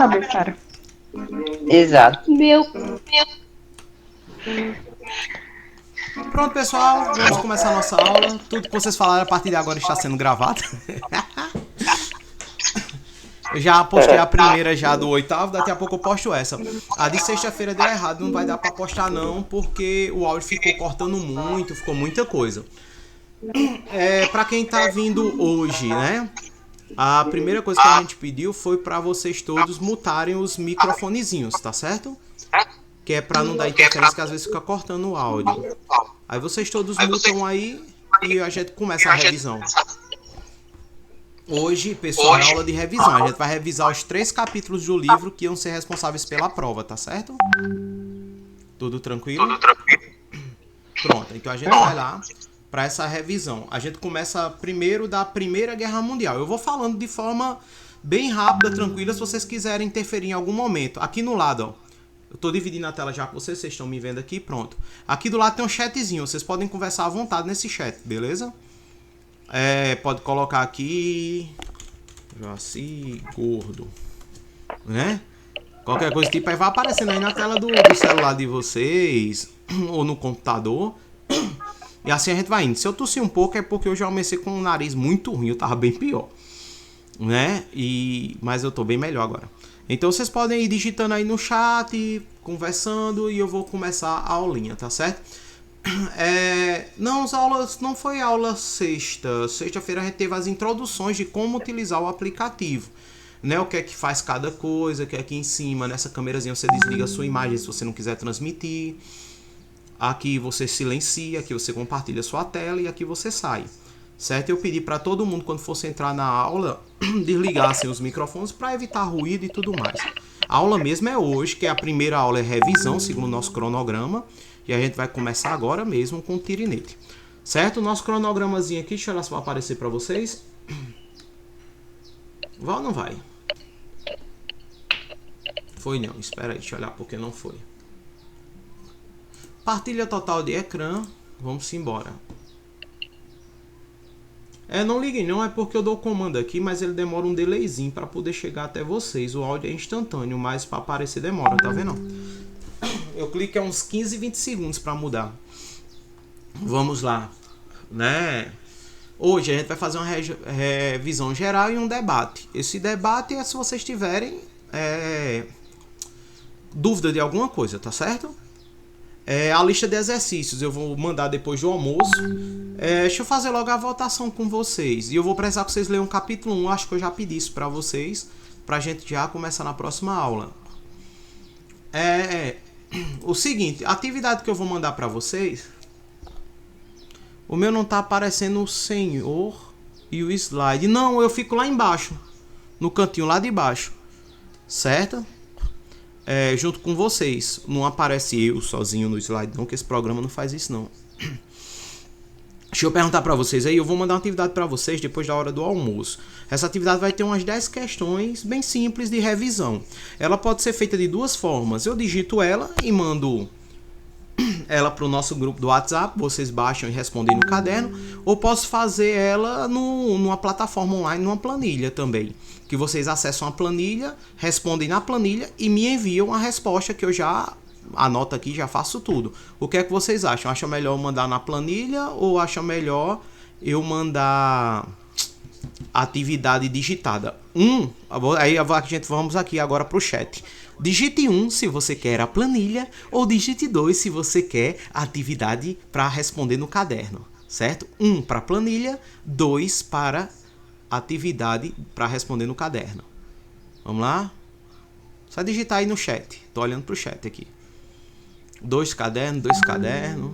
saber, cara. Exato. Meu. Pronto, pessoal, vamos começar a nossa aula. Tudo que vocês falaram a partir de agora está sendo gravado. Eu já postei a primeira já do 8º, daqui a pouco eu posto essa. A de sexta-feira deu errado, não vai dar pra postar não, porque o áudio ficou cortando muito, ficou muita coisa. Pra quem tá vindo hoje, né? A primeira coisa que a gente pediu foi pra vocês todos mutarem os microfonezinhos, tá certo? Que é pra não dar interferência, que às vezes fica cortando o áudio. Aí vocês todos mutam aí e a gente começa a revisão. Hoje, pessoal, é aula de revisão. A gente vai revisar os 3 capítulos do livro que iam ser responsáveis pela prova, tá certo? Tudo tranquilo? Pronto, então a gente vai lá para essa revisão. A gente começa primeiro da Primeira Guerra Mundial. Eu vou falando de forma bem rápida, tranquila, se vocês quiserem interferir em algum momento. Aqui no lado, ó. Eu tô dividindo a tela já com vocês estão me vendo aqui, pronto. Aqui do lado tem um chatzinho, vocês podem conversar à vontade nesse chat, beleza? Pode colocar aqui Jaci Gordo, né? Qualquer coisa tipo aí vai aparecendo aí na tela do celular de vocês ou no computador. E assim a gente vai indo. Se eu tossir um pouco é porque eu já comecei com o nariz muito ruim, eu tava bem pior, né? Mas eu tô bem melhor agora. Então vocês podem ir digitando aí no chat, conversando e eu vou começar a aulinha, tá certo? Não, as aulas não foi aula sexta-feira a gente teve as introduções de como utilizar o aplicativo, né? O que é que faz cada coisa, que é aqui em cima nessa câmerazinha você desliga a sua imagem se você não quiser transmitir, aqui você silencia, aqui você compartilha a sua tela e aqui você sai, certo? Eu pedi para todo mundo quando fosse entrar na aula desligassem os microfones para evitar ruído e tudo mais. A aula mesmo é hoje, que a primeira aula é revisão segundo o nosso cronograma. E a gente vai começar agora mesmo com o tirinete. Certo? O nosso cronogramazinho aqui, deixa eu olhar se vai aparecer para vocês. Vai ou não vai? Foi não, espera aí, deixa eu olhar porque não foi. Partilha total de ecrã. Vamos embora. Não liguem não, é porque eu dou o comando aqui, mas ele demora um delayzinho para poder chegar até vocês. O áudio é instantâneo, mas para aparecer demora, tá vendo? Eu clico uns 15, 20 segundos para mudar. Vamos lá, né? Hoje a gente vai fazer uma revisão geral e um debate. Esse debate é se vocês tiverem dúvida de alguma coisa, tá certo? A lista de exercícios eu vou mandar depois do almoço. Deixa eu fazer logo a votação com vocês. E eu vou precisar que vocês leiam o capítulo 1. Acho que eu já pedi isso para vocês, pra gente já começar na próxima aula. O seguinte, a atividade que eu vou mandar para vocês, o meu não tá aparecendo o senhor e o slide. Não, eu fico lá embaixo, no cantinho lá de baixo, certo? Junto com vocês. Não aparece eu sozinho no slide não, que esse programa não faz isso não. Deixa eu perguntar para vocês aí, eu vou mandar uma atividade para vocês depois da hora do almoço. Essa atividade vai ter umas 10 questões bem simples de revisão. Ela pode ser feita de duas formas. Eu digito ela e mando ela para o nosso grupo do WhatsApp, vocês baixam e respondem no caderno, ou posso fazer ela numa plataforma online, numa planilha também, que vocês acessam a planilha, respondem na planilha e me enviam a resposta que eu já anoto aqui, já faço tudo. O que é que vocês acham? Acham melhor eu mandar na planilha ou acham melhor eu mandar atividade digitada? Aí a gente vamos aqui agora para o chat. Digite 1 se você quer a planilha ou digite 2 se você quer a atividade para responder no caderno, certo? 1 para planilha, 2 para atividade para responder no caderno. Vamos lá? Só digitar aí no chat. Tô olhando pro chat aqui. 2 cadernos, 2 cadernos.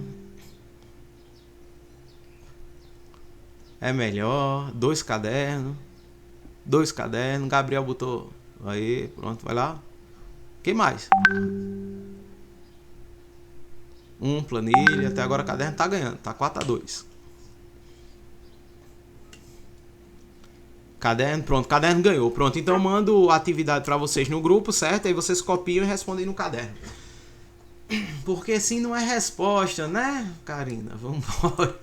É melhor. 2 cadernos. 2 cadernos. Gabriel botou. Aí, pronto, vai lá. Quem mais? 1 planilha. Até agora o caderno tá ganhando. Tá 4-2. Caderno, pronto, caderno ganhou. Pronto, então eu mando a atividade para vocês no grupo, certo? Aí vocês copiam e respondem no caderno. Porque assim não é resposta, né, Karina? Vamos embora.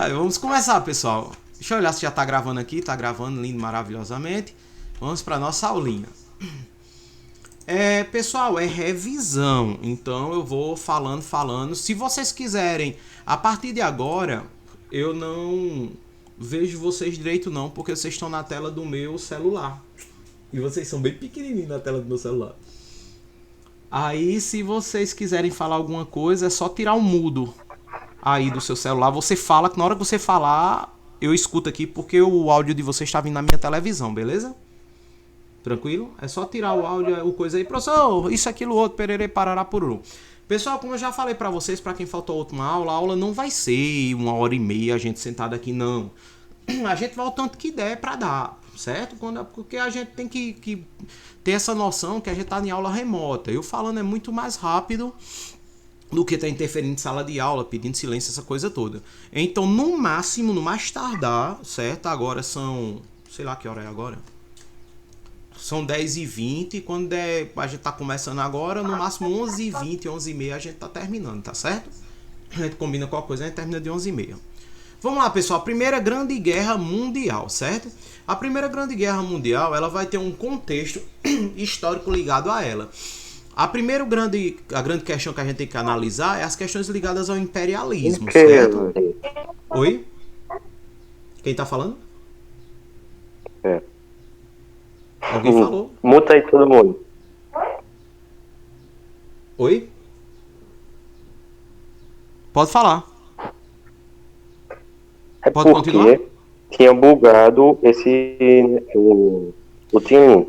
Vamos começar, pessoal. Deixa eu olhar se já tá gravando aqui. Tá gravando lindo, maravilhosamente. Vamos para nossa aulinha. Pessoal, é revisão. Então eu vou falando. Se vocês quiserem, a partir de agora, eu não vejo vocês direito não, porque vocês estão na tela do meu celular. E vocês são bem pequenininhos na tela do meu celular. Aí, se vocês quiserem falar alguma coisa, é só tirar o mudo aí do seu celular. Você fala, que na hora que você falar, eu escuto aqui, porque o áudio de vocês está vindo na minha televisão, beleza? Tranquilo? É só tirar o áudio, o coisa aí. Professor, isso, aquilo, outro, pererê, parará, pururu. Pessoal, como eu já falei pra vocês, pra quem faltou a última aula, a aula não vai ser 1h30 a gente sentado aqui, não. A gente vai o tanto que der pra dar, certo? Porque a gente tem que ter essa noção que a gente tá em aula remota. Eu falando é muito mais rápido do que tá interferindo em sala de aula, pedindo silêncio, essa coisa toda. Então, no máximo, no mais tardar, certo? Agora são... sei lá que hora é agora. São 10h20, quando a gente tá começando agora, no máximo 11h20, 11h30 a gente tá terminando, tá certo? A gente combina qualquer coisa, a gente termina de 11h30. Vamos lá, pessoal, a Primeira Grande Guerra Mundial, certo? A Primeira Grande Guerra Mundial, ela vai ter um contexto histórico ligado a ela. A grande questão que a gente tem que analisar é as questões ligadas ao imperialismo, certo? Oi? Quem tá falando? Alguém falou? Muta aí todo mundo. Oi? Pode falar. É Pode porque continuar? tinha bugado o Team.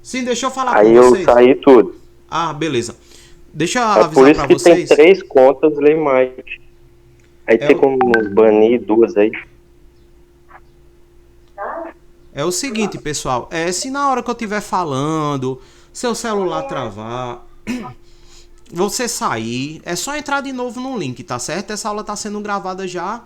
Sim, deixa eu falar Aí com eu vocês. saí tudo. Ah, beleza. Deixa eu É por avisar isso pra que vocês. tem 3 contas Leymite. Aí tem como banir 2 aí. É o seguinte, pessoal. Se na hora que eu estiver falando, seu celular travar, você sair, é só entrar de novo no link, tá certo? Essa aula tá sendo gravada já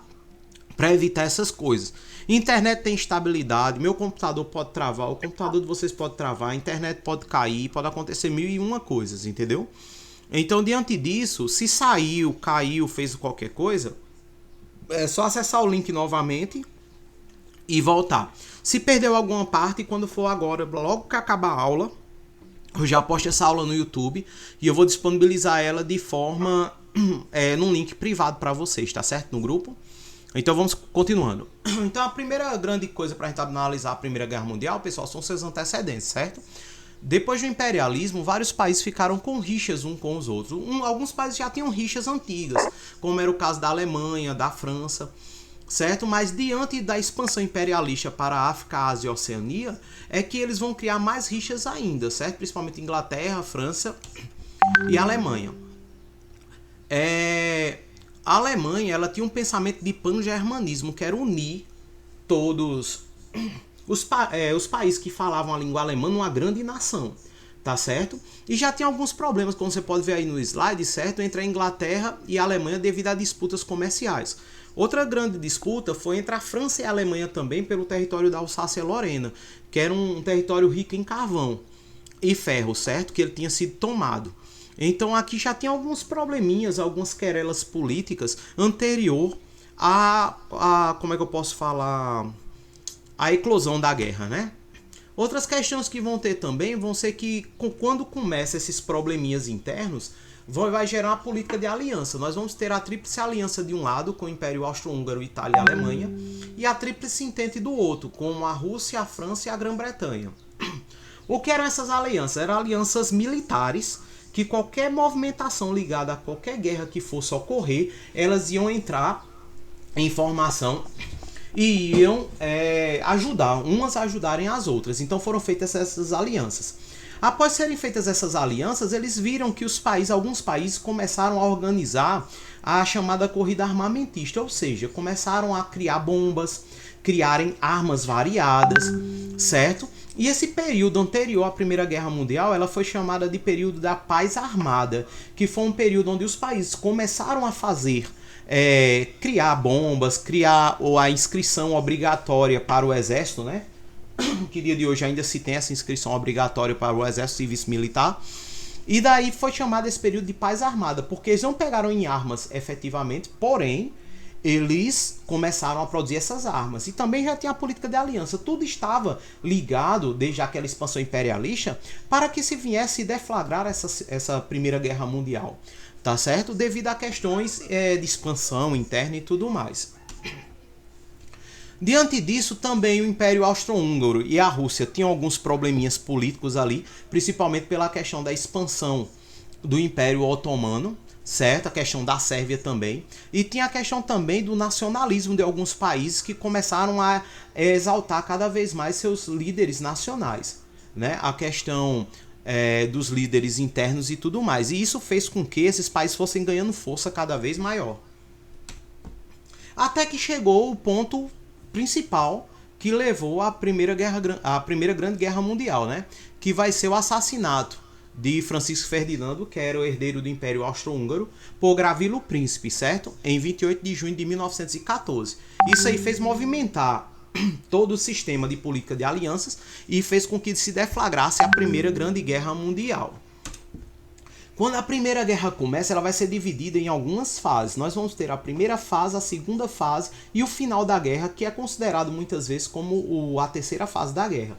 para evitar essas coisas. Internet tem estabilidade, meu computador pode travar, o computador de vocês pode travar, a internet pode cair, pode acontecer 1001 coisas, entendeu? Então, diante disso, se saiu, caiu, fez qualquer coisa, é só acessar o link novamente e voltar. Se perdeu alguma parte, quando for agora, logo que acabar a aula, eu já posto essa aula no YouTube e eu vou disponibilizar ela de forma num link privado para vocês, tá certo? No grupo. Então vamos continuando. Então a primeira grande coisa para a gente analisar a Primeira Guerra Mundial, pessoal, são seus antecedentes, certo? Depois do imperialismo, vários países ficaram com rixas uns com os outros. Alguns países já tinham rixas antigas, como era o caso da Alemanha, da França, certo? Mas diante da expansão imperialista para a África, Ásia e Oceania, é que eles vão criar mais rixas ainda, certo? Principalmente Inglaterra, França e Alemanha. A Alemanha, ela tinha um pensamento de pan-germanismo, que era unir todos os países que falavam a língua alemã numa grande nação, tá certo? E já tinha alguns problemas, como você pode ver aí no slide, certo? Entre a Inglaterra e a Alemanha devido a disputas comerciais. Outra grande disputa foi entre a França e a Alemanha também pelo território da Alsácia-Lorena, que era um território rico em carvão e ferro, certo? Que ele tinha sido tomado. Então aqui já tinha alguns probleminhas, algumas querelas políticas anterior como é que eu posso falar, a eclosão da guerra, né? Outras questões que vão ter também vão ser que quando começam esses probleminhas internos, vai gerar uma política de aliança. Nós vamos ter a tríplice aliança de um lado, com o Império Austro-Húngaro, Itália e Alemanha, e a tríplice entente do outro, com a Rússia, a França e a Grã-Bretanha. O que eram essas alianças? Eram alianças militares, que qualquer movimentação ligada a qualquer guerra que fosse ocorrer, elas iam entrar em formação e iam ajudar, umas ajudarem as outras. Então foram feitas essas alianças. Após serem feitas essas alianças, eles viram que alguns países começaram a organizar a chamada corrida armamentista, ou seja, começaram a criar bombas, criarem armas variadas, certo? E esse período anterior à Primeira Guerra Mundial, ela foi chamada de período da paz armada, que foi um período onde os países começaram a criar bombas, criar a inscrição obrigatória para o exército, né? Que dia de hoje ainda se tem essa inscrição obrigatória para o exército civil militar. E daí foi chamado esse período de paz armada, porque eles não pegaram em armas efetivamente, porém, eles começaram a produzir essas armas. E também já tinha a política de aliança. Tudo estava ligado, desde aquela expansão imperialista, para que se viesse deflagrar essa Primeira Guerra Mundial. Tá certo? Devido a questões de expansão interna e tudo mais. Diante disso, também o Império Austro-Húngaro e a Rússia tinham alguns probleminhas políticos ali, principalmente pela questão da expansão do Império Otomano, certo? A questão da Sérvia também. E tinha a questão também do nacionalismo de alguns países que começaram a exaltar cada vez mais seus líderes nacionais, né? A questão dos líderes internos e tudo mais. E isso fez com que esses países fossem ganhando força cada vez maior. Até que chegou o ponto principal que levou à primeira Grande Guerra Mundial, né? Que vai ser o assassinato de Francisco Ferdinando, que era o herdeiro do Império Austro-Húngaro, por Gravilo Príncipe, certo? Em 28 de junho de 1914. Isso aí fez movimentar todo o sistema de política de alianças e fez com que se deflagrasse a Primeira Grande Guerra Mundial. Quando a Primeira Guerra começa, ela vai ser dividida em algumas fases. Nós vamos ter a primeira fase, a segunda fase e o final da guerra, que é considerado muitas vezes como a terceira fase da guerra.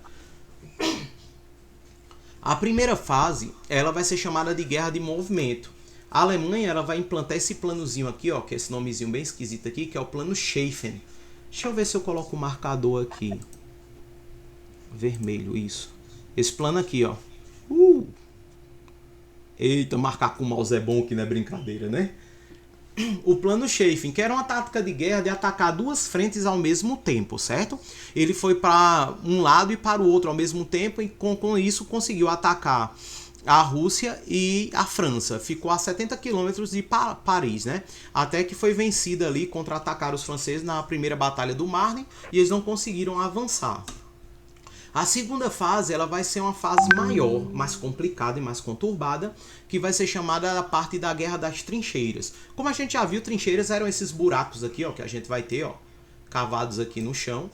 A primeira fase, ela vai ser chamada de Guerra de Movimento. A Alemanha, ela vai implantar esse planozinho aqui, ó, que é esse nomezinho bem esquisito aqui, que é o plano Schlieffen. Deixa eu ver se eu coloco o marcador aqui. Vermelho, isso. Esse plano aqui, ó. Eita, marcar com o mouse é bom, que não é brincadeira, né? O plano Schlieffen, que era uma tática de guerra de atacar duas frentes ao mesmo tempo, certo? Ele foi para um lado e para o outro ao mesmo tempo e com isso conseguiu atacar a Rússia e a França. Ficou a 70 quilômetros de Paris, né? Até que foi vencida ali, contra-atacaram os franceses na primeira batalha do Marne e eles não conseguiram avançar. A segunda fase, ela vai ser uma fase maior, mais complicada e mais conturbada, que vai ser chamada a parte da Guerra das Trincheiras. Como a gente já viu, trincheiras eram esses buracos aqui, ó, que a gente vai ter, ó, cavados aqui no chão,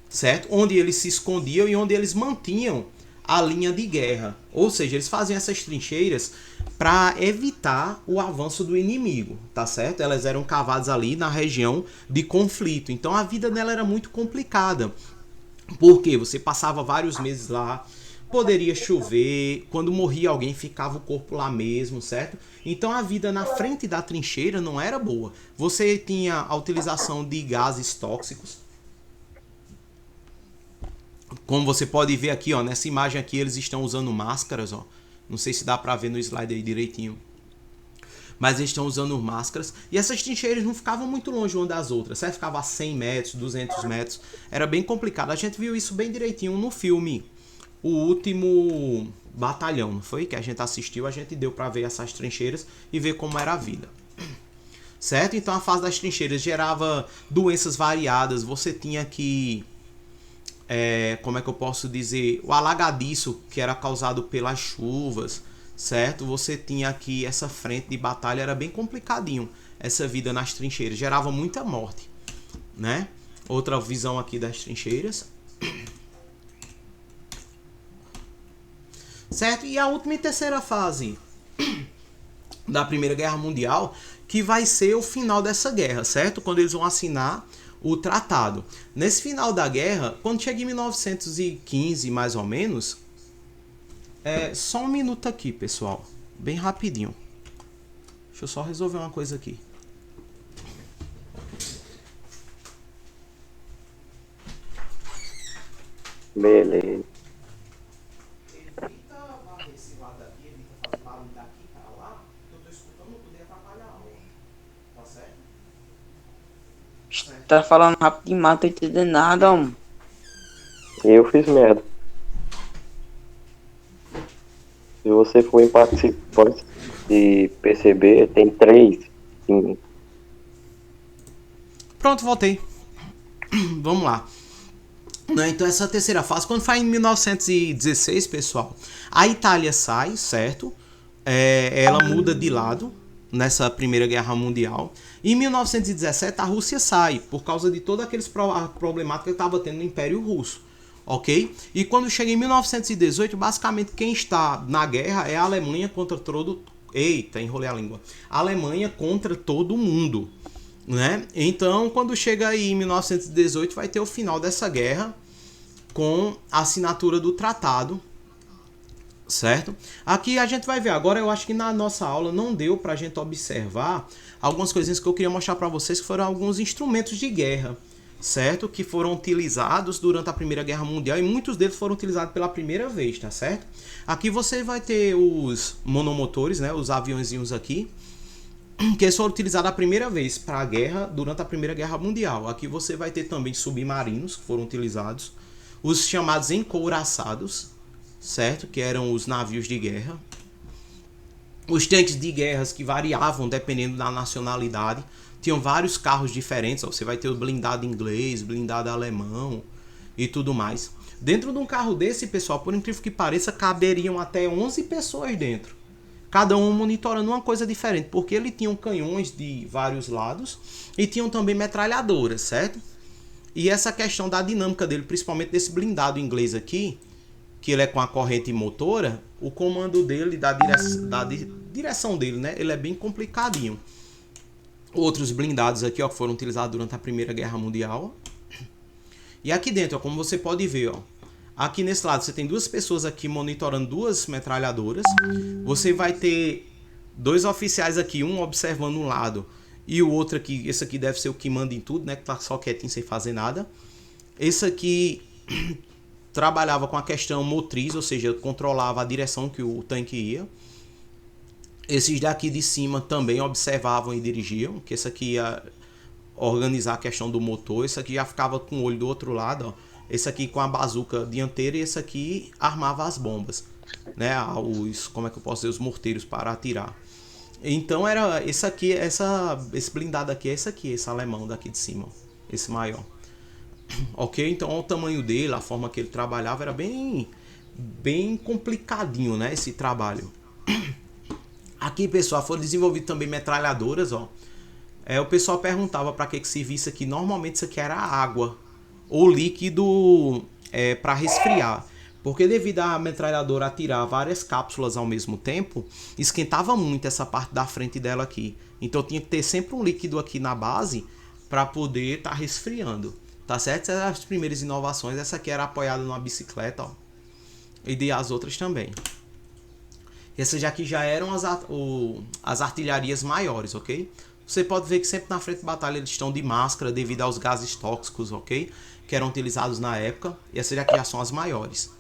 certo? Onde eles se escondiam e onde eles mantinham a linha de guerra. Ou seja, eles faziam essas trincheiras para evitar o avanço do inimigo, tá certo? Elas eram cavadas ali na região de conflito. Então a vida dela era muito complicada. Porque você passava vários meses lá, poderia chover, quando morria alguém ficava o corpo lá mesmo, certo? Então a vida na frente da trincheira não era boa. Você tinha a utilização de gases tóxicos. Como você pode ver aqui, ó, nessa imagem aqui eles estão usando máscaras, ó. Não sei se dá pra ver no slide aí direitinho. Mas eles estão usando máscaras. E essas trincheiras não ficavam muito longe uma das outras. Certo? Ficava a 100 metros, 200 metros. Era bem complicado. A gente viu isso bem direitinho no filme O Último Batalhão, não foi? Que a gente assistiu, a gente deu para ver essas trincheiras e ver como era a vida. Certo? Então a fase das trincheiras gerava doenças variadas. Você tinha que... como é que eu posso dizer? O alagadiço que era causado pelas chuvas. Certo? Você tinha aqui essa frente de batalha, era bem complicadinho. Essa vida nas trincheiras gerava muita morte, né? Outra visão aqui das trincheiras. Certo? E a última e terceira fase da Primeira Guerra Mundial, que vai ser o final dessa guerra, certo? Quando eles vão assinar o tratado. Nesse final da guerra, quando chega em 1915, mais ou menos... só um minuto aqui, pessoal. Bem rapidinho. Deixa eu só resolver uma coisa aqui. Beleza. Evita varrer esse lado daqui, evita fazer barulho daqui para lá, que eu tô escutando não poder atrapalhar a aula. Tá certo? Tá falando rápido demais, não tô entendendo nada, homem. Eu fiz merda. Se você for em participantes e perceber, tem 3. Sim. Pronto, voltei. Vamos lá. Então essa terceira fase, quando foi em 1916, pessoal, a Itália sai, certo? Ela muda de lado nessa Primeira Guerra Mundial. E em 1917 a Rússia sai, por causa de toda aqueles problemática que estava tendo no Império Russo. Ok? E quando chega em 1918, basicamente quem está na guerra é a Alemanha contra todo... Eita, enrolei a língua. A Alemanha contra todo mundo. né? Então, quando chega aí em 1918, vai ter o final dessa guerra com a assinatura do tratado, certo? Aqui a gente vai ver, agora eu acho que na nossa aula não deu pra gente observar algumas coisinhas que eu queria mostrar para vocês, que foram alguns instrumentos de guerra, certo? Que foram utilizados durante a Primeira Guerra Mundial e muitos deles foram utilizados pela primeira vez, tá certo? Aqui você vai ter os monomotores, né? Os aviãozinhos aqui, que eles foram utilizados a primeira vez para a guerra durante a Primeira Guerra Mundial. Aqui você vai ter também submarinos que foram utilizados, os chamados encouraçados, certo? Que eram os navios de guerra. Os tanques de guerras que variavam dependendo da nacionalidade. Tinham vários carros diferentes. Ó. Você vai ter o blindado inglês, blindado alemão e tudo mais. Dentro de um carro desse, pessoal, por incrível que pareça, caberiam até 11 pessoas dentro. Cada um monitorando uma coisa diferente. Porque ele tinha canhões de vários lados e tinham também metralhadoras, certo? E essa questão da dinâmica dele, principalmente desse blindado inglês aqui, que ele é com a corrente motora, o comando dele, da direção dele, né? Ele é bem complicadinho. Outros blindados aqui, ó, que foram utilizados durante a Primeira Guerra Mundial. E aqui dentro, ó, como você pode ver, ó, aqui nesse lado você tem duas pessoas aqui monitorando duas metralhadoras. Você vai ter dois oficiais aqui, um observando um lado e o outro aqui, esse aqui deve ser o que manda em tudo, né? Que tá só quietinho sem fazer nada. Esse aqui trabalhava com a questão motriz, ou seja, controlava a direção que o tanque ia. Esses daqui de cima também observavam e dirigiam, que esse aqui ia organizar a questão do motor. Esse aqui já ficava com o olho do outro lado, ó. Esse aqui com a bazuca dianteira e esse aqui armava as bombas, né? Como é que eu posso dizer? Os morteiros para atirar. Então era esse aqui, esse blindado aqui é esse aqui, esse alemão daqui de cima, ó, esse maior. Ok? Então o tamanho dele, a forma que ele trabalhava era bem complicadinho, né? Esse trabalho. Aqui, pessoal, foram desenvolvidas também metralhadoras, ó. O pessoal perguntava para que servia isso aqui. Normalmente isso aqui era água ou líquido para resfriar. Porque devido à metralhadora atirar várias cápsulas ao mesmo tempo, esquentava muito essa parte da frente dela aqui. Então tinha que ter sempre um líquido aqui na base para poder estar resfriando. Tá certo? Essas eram as primeiras inovações. Essa aqui era apoiada numa bicicleta, ó. E as outras também. Essas aqui já eram as artilharias maiores, ok? Você pode ver que sempre na frente de batalha eles estão de máscara devido aos gases tóxicos, ok? Que eram utilizados na época. E essas aqui já são as maiores.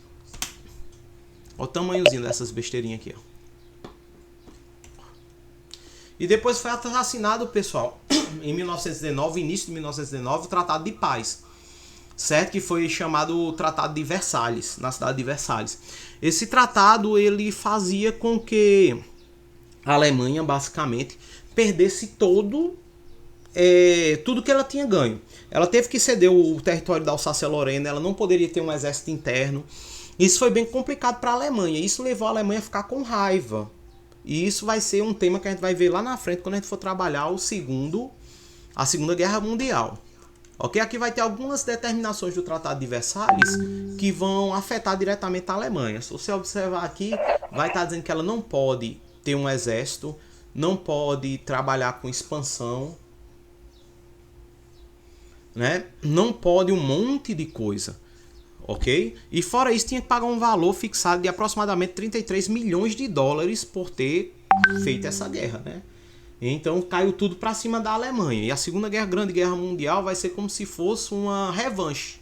Olha o tamanhozinho dessas besteirinhas aqui, ó. E depois foi assinado, pessoal, em 1919, início de 1919, o Tratado de Paz, certo? Que foi chamado Tratado de Versalhes, na cidade de Versalhes. Esse tratado, ele fazia com que a Alemanha, basicamente, perdesse tudo que ela tinha ganho. Ela teve que ceder o território da Alsácia-Lorena, ela não poderia ter um exército interno. Isso foi bem complicado para a Alemanha. Isso levou a Alemanha a ficar com raiva. E isso vai ser um tema que a gente vai ver lá na frente quando a gente for trabalhar a Segunda Guerra Mundial. Ok? Aqui vai ter algumas determinações do Tratado de Versalhes que vão afetar diretamente a Alemanha. Se você observar aqui, vai estar dizendo que ela não pode ter um exército, não pode trabalhar com expansão, né? Não pode um monte de coisa. Ok? E fora isso, tinha que pagar um valor fixado de aproximadamente 33 milhões de dólares por ter feito essa guerra, né? Então caiu tudo para cima da Alemanha. E a Grande Guerra Mundial vai ser como se fosse uma revanche.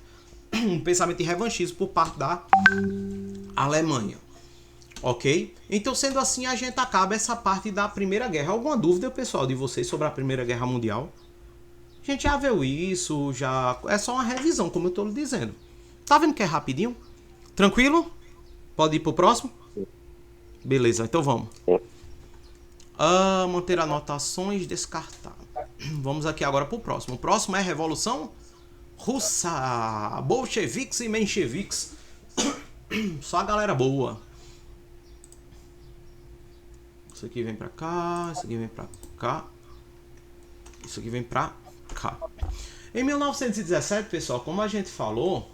Um pensamento de revanchismo por parte da Alemanha. Ok? Então, sendo assim, a gente acaba essa parte da Primeira Guerra. Alguma dúvida, pessoal, de vocês sobre a Primeira Guerra Mundial? A gente já viu isso, já... É só uma revisão, como eu estou lhe dizendo. Tá vendo que é rapidinho? Tranquilo? Pode ir pro próximo? Beleza, então vamos. Manter anotações, descartar. Vamos aqui agora pro próximo. O próximo é Revolução Russa. Bolcheviques e mencheviques. Só a galera boa. Isso aqui vem pra cá, isso aqui vem pra cá. Isso aqui vem pra cá. Em 1917, pessoal, como a gente falou...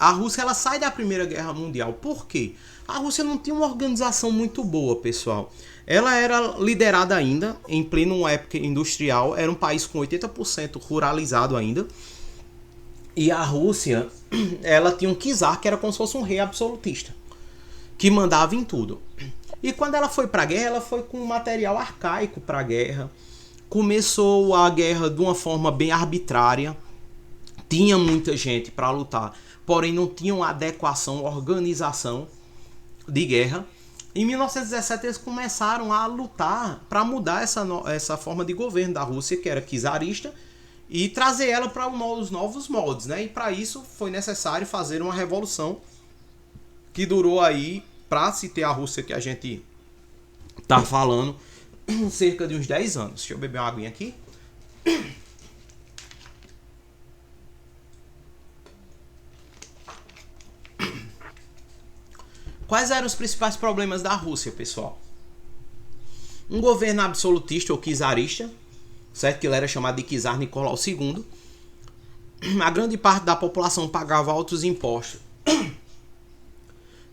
a Rússia ela sai da Primeira Guerra Mundial. Por quê? A Rússia não tinha uma organização muito boa, pessoal. Ela era liderada ainda, em pleno época industrial, era um país com 80% ruralizado ainda. E a Rússia, ela tinha um czar, que era como se fosse um rei absolutista, que mandava em tudo. E quando ela foi para a guerra, ela foi com material arcaico para a guerra. Começou a guerra de uma forma bem arbitrária. Tinha muita gente para lutar, porém não tinha uma adequação, organização de guerra. Em 1917 eles começaram a lutar para mudar essa forma de governo da Rússia, que era czarista, e trazer ela para os novos moldes, né? E para isso foi necessário fazer uma revolução que durou aí, para se ter a Rússia que a gente tá falando, cerca de uns 10 anos. Deixa eu beber uma aguinha aqui. Quais eram os principais problemas da Rússia, pessoal? Um governo absolutista ou czarista, certo? Que ele era chamado de czar Nicolau II. A grande parte da população pagava altos impostos.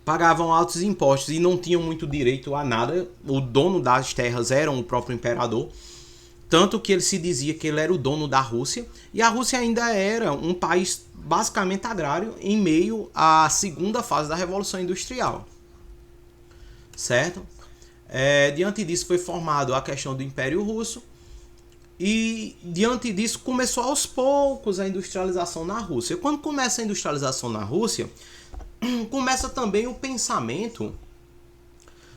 Pagavam altos impostos e não tinham muito direito a nada. O dono das terras era o próprio imperador. Tanto que ele se dizia que ele era o dono da Rússia. E a Rússia ainda era um país basicamente agrário em meio à segunda fase da Revolução Industrial. Certo? Diante disso foi formado a questão do Império Russo. E diante disso começou aos poucos a industrialização na Rússia. Quando começa a industrialização na Rússia, começa também o pensamento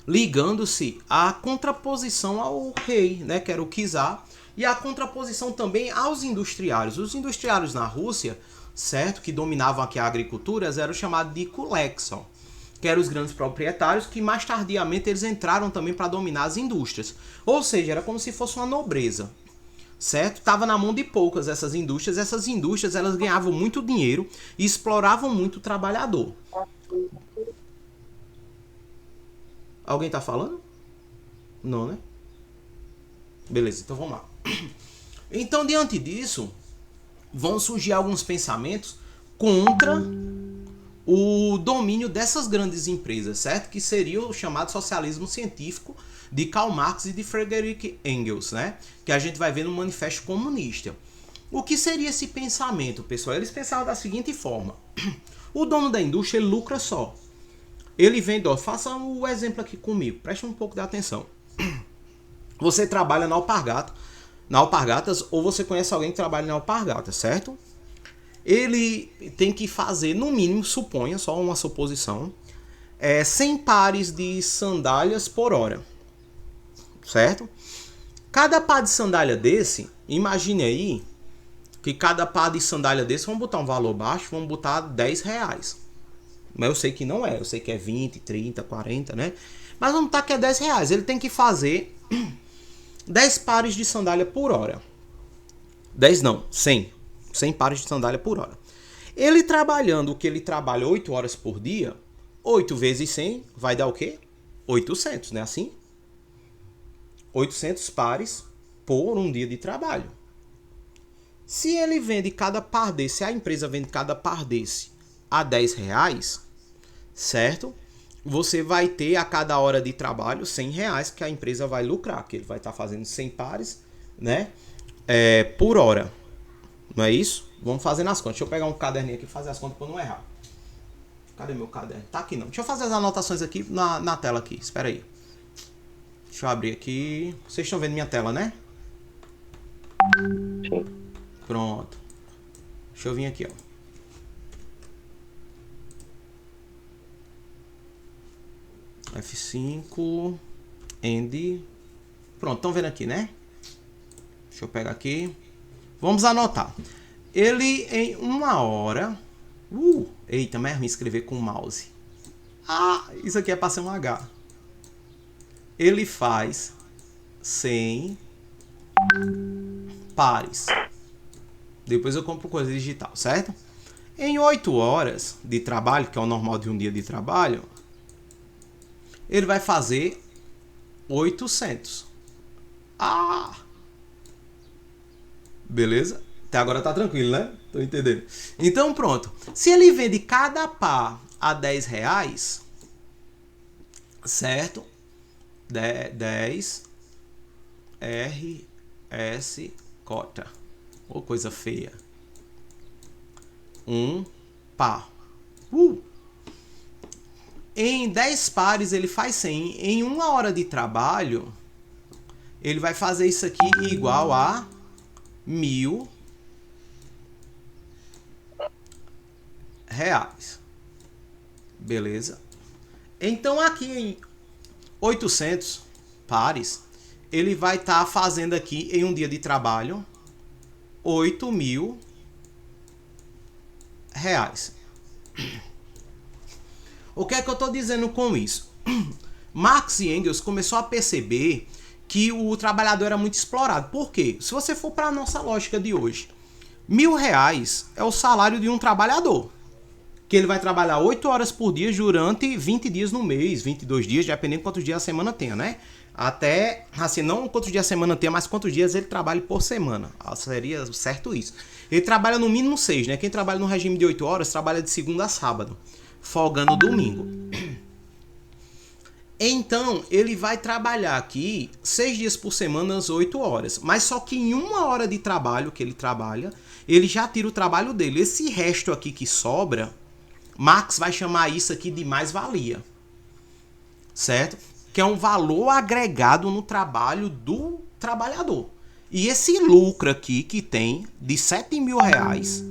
ligando-se à contraposição ao rei, né, que era o czar, e a contraposição também aos industriários. Os industriários na Rússia, certo, que dominavam aqui a agricultura, eram chamados de kulaks, que eram os grandes proprietários, que mais tardiamente eles entraram também para dominar as indústrias. Ou seja, era como se fosse uma nobreza, certo? Estava na mão de poucas essas indústrias. Essas indústrias elas ganhavam muito dinheiro e exploravam muito o trabalhador. Alguém tá falando? Não, né? Beleza, então vamos lá. Então, diante disso, vão surgir alguns pensamentos contra o domínio dessas grandes empresas, certo? Que seria o chamado socialismo científico de Karl Marx e de Friedrich Engels, né? Que a gente vai ver no Manifesto Comunista. O que seria esse pensamento, pessoal? Eles pensavam da seguinte forma: o dono da indústria ele lucra só. Ele vende, faça o exemplo aqui comigo, preste um pouco de atenção. Você trabalha na Alpargatas, ou você conhece alguém que trabalha na Alpargatas, certo? Ele tem que fazer, no mínimo, suponha, só uma suposição, 100 pares de sandálias por hora, certo? Cada par de sandália desse, imagine aí, que cada par de sandália desse, vamos botar um valor baixo, vamos botar R$10. Mas eu sei que não é, eu sei que é 20, 30, 40, né? Mas vamos botar que é R$10. Ele tem que fazer 10 pares de sandália por hora. 10 não, 100. 100 pares de sandália por hora. Ele trabalhando o que ele trabalha 8 horas por dia, 8 vezes 100 vai dar o quê? 800, né? Assim? 800 pares por um dia de trabalho. Se ele vende cada par desse, se a empresa vende cada par desse a R$10, certo? Você vai ter a cada hora de trabalho R$100 que a empresa vai lucrar, que ele vai estar fazendo 100 pares, né? Por hora. Não é isso? Vamos fazendo as contas. Deixa eu pegar um caderninho aqui e fazer as contas para não errar. Cadê meu caderno? Tá aqui não. Deixa eu fazer as anotações aqui na tela aqui. Espera aí. Deixa eu abrir aqui. Vocês estão vendo minha tela, né? Sim. Pronto. Deixa eu vir aqui, ó. F5. End. Pronto, estão vendo aqui, né? Deixa eu pegar aqui. Vamos anotar. Ele em 1 hora... eita, mas é ruim escrever com o mouse. Isso aqui é para ser um H. Ele faz 100 pares. Depois eu compro coisa digital, certo? Em 8 horas de trabalho, que é o normal de um dia de trabalho, ele vai fazer 800. Beleza? Até agora tá tranquilo, né? Tô entendendo. Então, pronto. Se ele vende cada par a R$10, certo? 10 RS cota. Ô, coisa feia. Um par. Em 10 pares ele faz 100. Em 1 hora de trabalho, ele vai fazer isso aqui igual a 1.000 reais. Beleza? Então aqui em 800 pares, ele vai estar fazendo aqui em um dia de trabalho 8.000 reais. O que é que eu estou dizendo com isso? Marx e Engels começou a perceber que o trabalhador era muito explorado. Por quê? Se você for para a nossa lógica de hoje, R$1.000 é o salário de um trabalhador. Que ele vai trabalhar 8 horas por dia durante 20 dias no mês, 22 dias, dependendo de quantos dias a semana tenha, né? Até, assim, não quantos dias a semana tenha, mas quantos dias ele trabalha por semana. Seria certo isso. Ele trabalha no mínimo 6, né? Quem trabalha no regime de 8 horas, trabalha de segunda a sábado, folgando domingo. Então, ele vai trabalhar aqui 6 dias por semana, às 8 horas. Mas só que em 1 hora de trabalho que ele trabalha, ele já tira o trabalho dele. Esse resto aqui que sobra, Marx vai chamar isso aqui de mais-valia. Certo? Que é um valor agregado no trabalho do trabalhador. E esse lucro aqui que tem de R$7.000,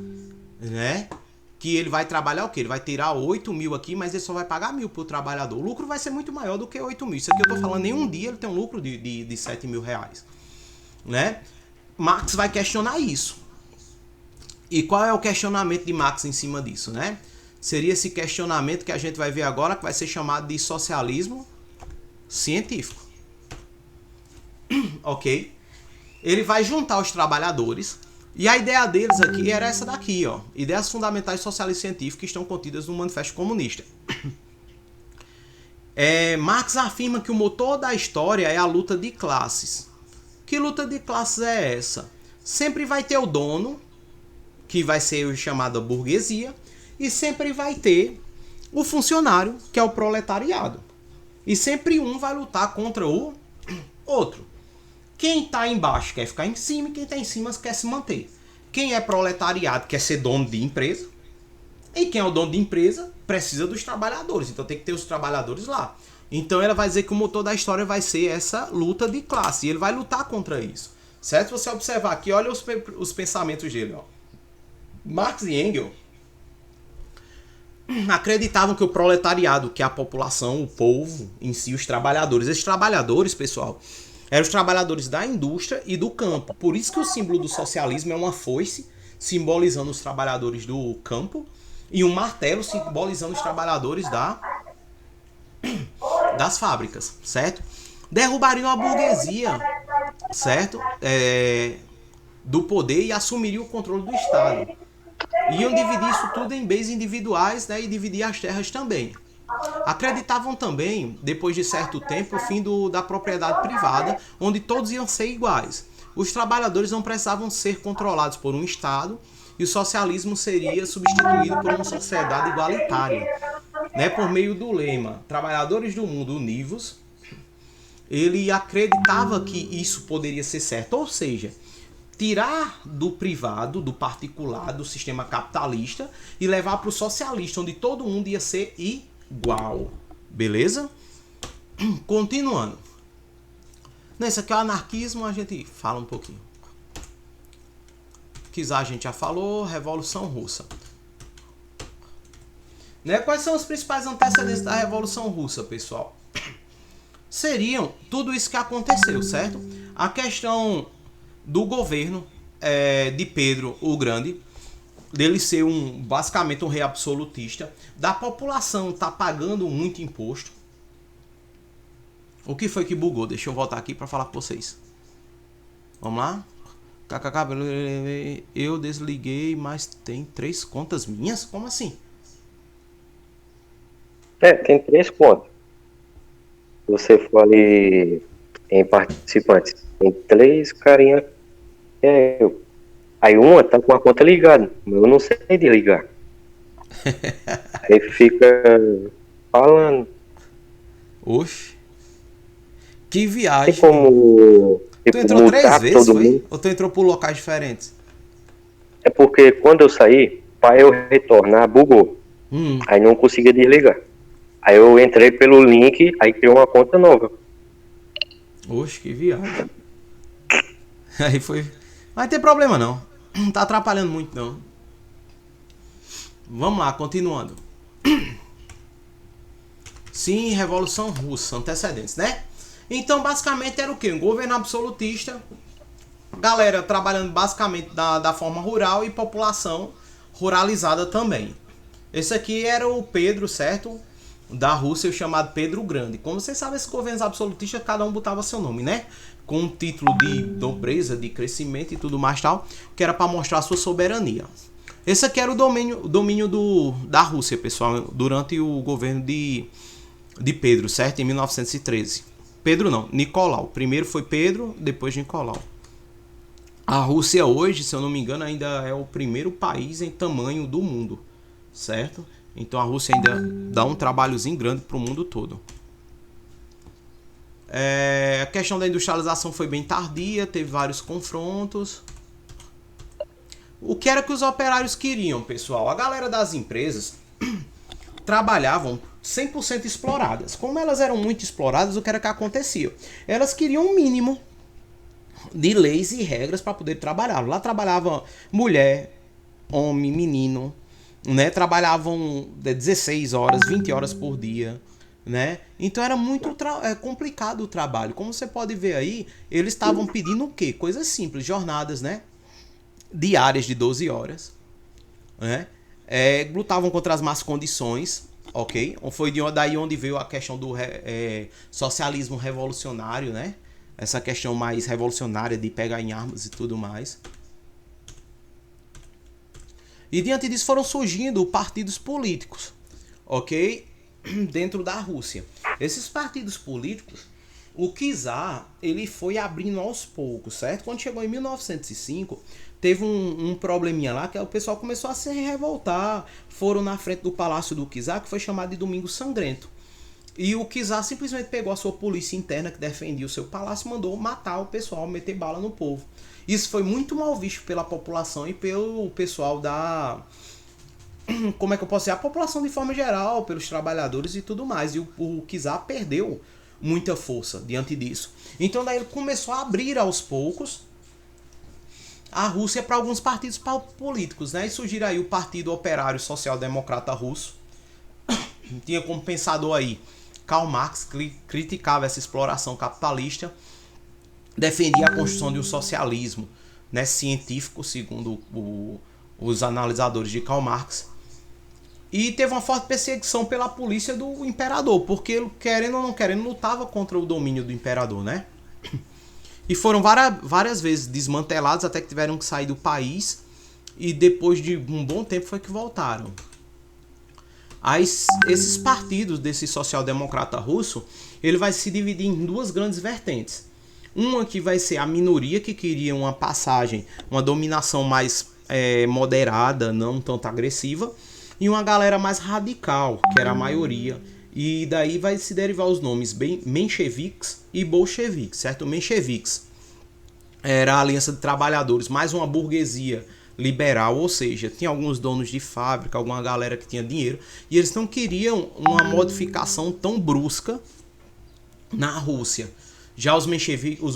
né? Que ele vai trabalhar o quê? Ele vai tirar 8.000 aqui, mas ele só vai pagar 1.000 pro trabalhador. O lucro vai ser muito maior do que 8.000. Isso aqui eu tô falando, em um dia ele tem um lucro de R$7.000, né? Marx vai questionar isso. E qual é o questionamento de Marx em cima disso, né? Seria esse questionamento que a gente vai ver agora, que vai ser chamado de socialismo científico. Ok? Ele vai juntar os trabalhadores. E a ideia deles aqui era essa daqui, ó. Ideias fundamentais socialistas científicas que estão contidas no Manifesto Comunista. Marx afirma que o motor da história é a luta de classes. Que luta de classes é essa? Sempre vai ter o dono, que vai ser o chamado burguesia, e sempre vai ter o funcionário, que é o proletariado. E sempre um vai lutar contra o outro. Quem está embaixo quer ficar em cima e quem está em cima quer se manter. Quem é proletariado quer ser dono de empresa. E quem é o dono de empresa precisa dos trabalhadores. Então tem que ter os trabalhadores lá. Então ela vai dizer que o motor da história vai ser essa luta de classe. E ele vai lutar contra isso. Certo? Se você observar aqui, olha os pensamentos dele. Ó. Marx e Engels acreditavam que o proletariado, que é a população, o povo em si, os trabalhadores. Esses trabalhadores, pessoal, eram os trabalhadores da indústria e do campo. Por isso que o símbolo do socialismo é uma foice, simbolizando os trabalhadores do campo, e um martelo, simbolizando os trabalhadores das fábricas, certo? Derrubariam a burguesia, certo? Do poder e assumiriam o controle do Estado. Iam dividir isso tudo em bens individuais, né, e dividir as terras também. Acreditavam também, depois de certo tempo, o fim da propriedade privada, onde todos iam ser iguais. Os trabalhadores não precisavam ser controlados por um Estado e o socialismo seria substituído por uma sociedade igualitária. Né, por meio do lema Trabalhadores do Mundo Univos, ele acreditava que isso poderia ser certo, ou seja, tirar do privado, do particular, do sistema capitalista e levar para o socialista, onde todo mundo ia ser igual. Beleza? Continuando. Nesse aqui é o anarquismo, a gente fala um pouquinho. Czar a gente já falou, Revolução Russa. Né? Quais são os principais antecedentes da Revolução Russa, pessoal? Seriam tudo isso que aconteceu, certo? A questão do governo de Pedro o Grande, dele ser basicamente um rei absolutista, da população tá pagando muito imposto. O que foi que bugou? Deixa eu voltar aqui para falar com vocês. Vamos lá? Eu desliguei, mas tem 3 contas minhas? Como assim? Tem 3 contas. Se você for ali em participantes, tem 3 carinha que é eu. Aí uma tá com a conta ligada, eu não sei desligar. Aí fica falando. Oxe. Que Tem viagem. como, Tu tipo, entrou 3 multar vezes, todo foi? mundo. Ou tu entrou por locais diferentes? É porque quando eu saí, para eu retornar, bugou. Aí não conseguia desligar. Aí eu entrei pelo link, aí criou uma conta nova. Oxe, que viagem. Aí foi. Mas não tem problema não. Não tá atrapalhando muito não. Vamos lá, continuando. Sim, Revolução Russa, antecedentes, né? Então, basicamente era o quê? Um governo absolutista. Galera trabalhando basicamente da forma rural e população ruralizada também. Esse aqui era o Pedro, certo? Da Rússia, chamado Pedro o Grande. Como vocês sabem, esses governos absolutistas, cada um botava seu nome, né? Com um título de nobreza, de crescimento e tudo mais tal, que era para mostrar sua soberania. Esse aqui era o domínio da Rússia, pessoal, durante o governo de Pedro, certo? Em 1913. Pedro não, Nicolau. Primeiro foi Pedro, depois Nicolau. A Rússia hoje, se eu não me engano, ainda é o primeiro país em tamanho do mundo, certo? Então a Rússia ainda dá um trabalhozinho grande para o mundo todo. A questão da industrialização foi bem tardia, teve vários confrontos. O que era que os operários queriam, pessoal? A galera das empresas trabalhavam 100% exploradas. Como elas eram muito exploradas, o que era que acontecia? Elas queriam um mínimo de leis e regras para poder trabalhar. Lá trabalhava mulher, homem, menino, né? Trabalhavam 16 horas, 20 horas por dia, né? Então era muito complicado o trabalho. Como você pode ver aí, eles estavam pedindo o quê? Coisas simples, jornadas, né? Diárias de 12 horas, né? Lutavam contra as más condições, ok? Foi daí onde veio a questão do socialismo revolucionário, né? Essa questão mais revolucionária de pegar em armas e tudo mais. E diante disso foram surgindo partidos políticos, ok? Dentro da Rússia. Esses partidos políticos, o czar, ele foi abrindo aos poucos, certo? Quando chegou em 1905, teve um probleminha lá, que o pessoal começou a se revoltar. Foram na frente do palácio do czar, que foi chamado de Domingo Sangrento. E o czar simplesmente pegou a sua polícia interna que defendia o seu palácio e mandou matar o pessoal, meter bala no povo. Isso foi muito mal visto pela população e pelo pessoal da... Como é que eu posso dizer? A população de forma geral, pelos trabalhadores e tudo mais. E o czar perdeu muita força diante disso. Então daí ele começou a abrir aos poucos a Rússia para alguns partidos políticos, né? E surgiram aí o Partido Operário Social Democrata Russo. Tinha como pensador aí Karl Marx, que criticava essa exploração capitalista, defendia a construção de um socialismo, né, científico, segundo os analisadores de Karl Marx, e teve uma forte perseguição pela polícia do imperador, porque ele, querendo ou não querendo, lutava contra o domínio do imperador, né? E foram várias vezes desmantelados até que tiveram que sair do país, e depois de um bom tempo foi que voltaram. Esses partidos desse social-democrata russo, ele vai se dividir em duas grandes vertentes. Uma que vai ser a minoria, que queria uma passagem, uma dominação mais moderada, não tanto agressiva, e uma galera mais radical, que era a maioria. E daí vai se derivar os nomes mencheviques e bolcheviques, certo? Mencheviques era a aliança de trabalhadores, mais uma burguesia liberal, ou seja, tinha alguns donos de fábrica, alguma galera que tinha dinheiro, e eles não queriam uma modificação tão brusca na Rússia. Já os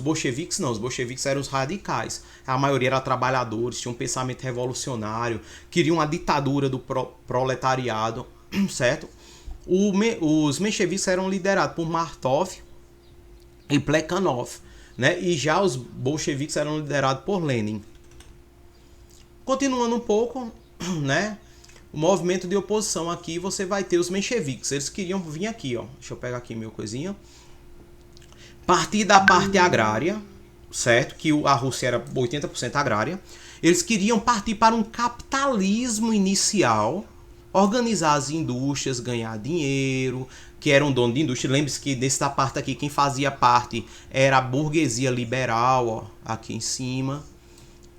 bolcheviques não, os bolcheviques eram os radicais. A maioria era trabalhadores, tinham um pensamento revolucionário, queriam uma ditadura do proletariado, certo? Os mencheviques eram liderados por Martov e Plekhanov, né? E já os bolcheviques eram liderados por Lenin. Continuando um pouco, né? O movimento de oposição aqui, você vai ter os mencheviques. Eles queriam vir aqui, ó. Deixa eu pegar aqui meu coisinha. Partir da parte agrária, certo? Que a Rússia era 80% agrária. Eles queriam partir para um capitalismo inicial, organizar as indústrias, ganhar dinheiro, que era um dono de indústria. Lembre-se que dessa parte aqui, quem fazia parte era a burguesia liberal, ó, aqui em cima.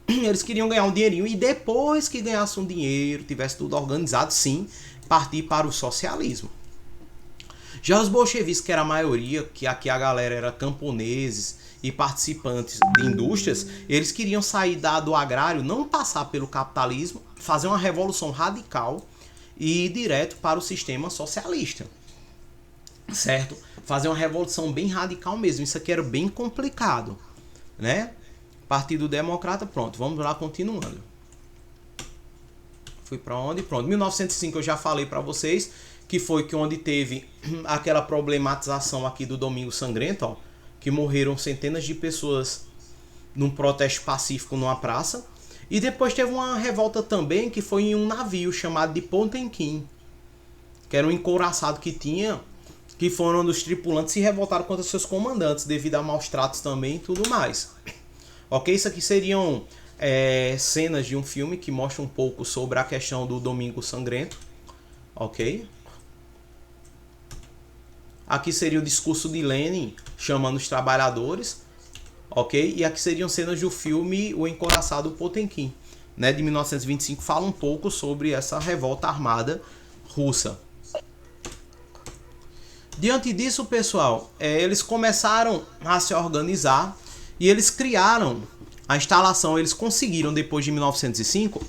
eles queriam ganhar um dinheirinho e depois que ganhasse um dinheiro, tivesse tudo organizado, sim, partir para o socialismo. Já os bolchevistas, que era a maioria, que aqui a galera era camponeses e participantes de indústrias, eles queriam sair do agrário, não passar pelo capitalismo, fazer uma revolução radical e ir direto para o sistema socialista. Certo? Fazer uma revolução bem radical mesmo. Isso aqui era bem complicado, né? Partido Democrata, pronto. Vamos lá, continuando. Fui para onde? Pronto. 1905 eu já falei para vocês que foi que onde teve aquela problematização aqui do Domingo Sangrento, ó, que morreram centenas de pessoas num protesto pacífico numa praça. E depois teve uma revolta também que foi em um navio chamado de Potemkin, que era um encouraçado que tinha, que foram dos tripulantes se revoltaram contra seus comandantes devido a maus tratos também e tudo mais. Ok? Isso aqui seriam cenas de um filme que mostra um pouco sobre a questão do Domingo Sangrento. Ok? Aqui seria o discurso de Lenin chamando os trabalhadores. Ok? E aqui seriam cenas do filme O Encouraçado Potemkin, né, de 1925. Fala um pouco sobre essa revolta armada russa. Diante disso, pessoal, eles começaram a se organizar e eles criaram a instalação. Eles conseguiram, depois de 1905,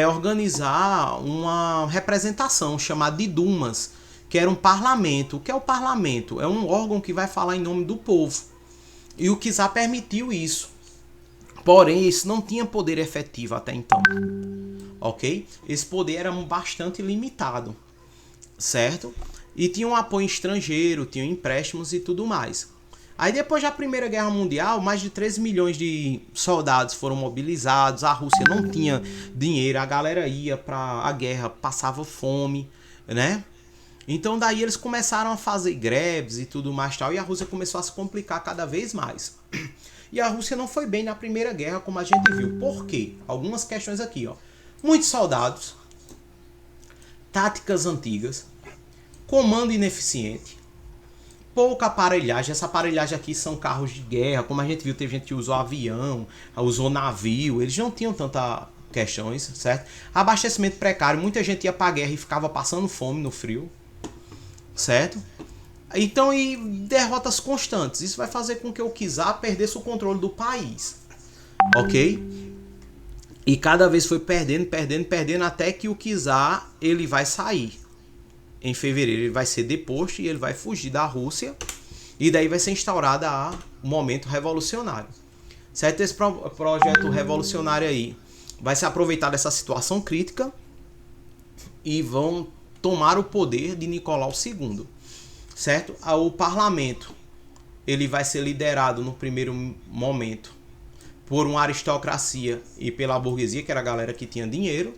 organizar uma representação chamada de Dumas, que era um parlamento. O que é o parlamento? É um órgão que vai falar em nome do povo. E o czar permitiu isso. Porém, isso não tinha poder efetivo até então. Ok? Esse poder era bastante limitado. Certo? E tinha um apoio estrangeiro, tinha empréstimos e tudo mais. Aí depois da Primeira Guerra Mundial, mais de 13 milhões de soldados foram mobilizados. A Rússia não tinha dinheiro, a galera ia para a guerra, passava fome, né? Então daí eles começaram a fazer greves e tudo mais tal, e a Rússia começou a se complicar cada vez mais. E a Rússia não foi bem na Primeira Guerra, como a gente viu. Por quê? Algumas questões aqui, ó. Muitos soldados, táticas antigas, comando ineficiente, pouca aparelhagem. Essa aparelhagem aqui são carros de guerra, como a gente viu, teve gente que usou avião, usou navio, eles não tinham tanta questões, certo? Abastecimento precário, muita gente ia pra guerra e ficava passando fome no frio, certo? Então, e derrotas constantes, isso vai fazer com que o czar perdesse o controle do país, ok? E cada vez foi perdendo, até que o czar, ele vai sair. Em fevereiro ele vai ser deposto e ele vai fugir da Rússia. E daí vai ser instaurada o momento revolucionário. Certo? Esse projeto revolucionário aí vai se aproveitar dessa situação crítica e vão tomar o poder de Nicolau II. Certo? O parlamento, ele vai ser liderado no primeiro momento por uma aristocracia e pela burguesia, que era a galera que tinha dinheiro.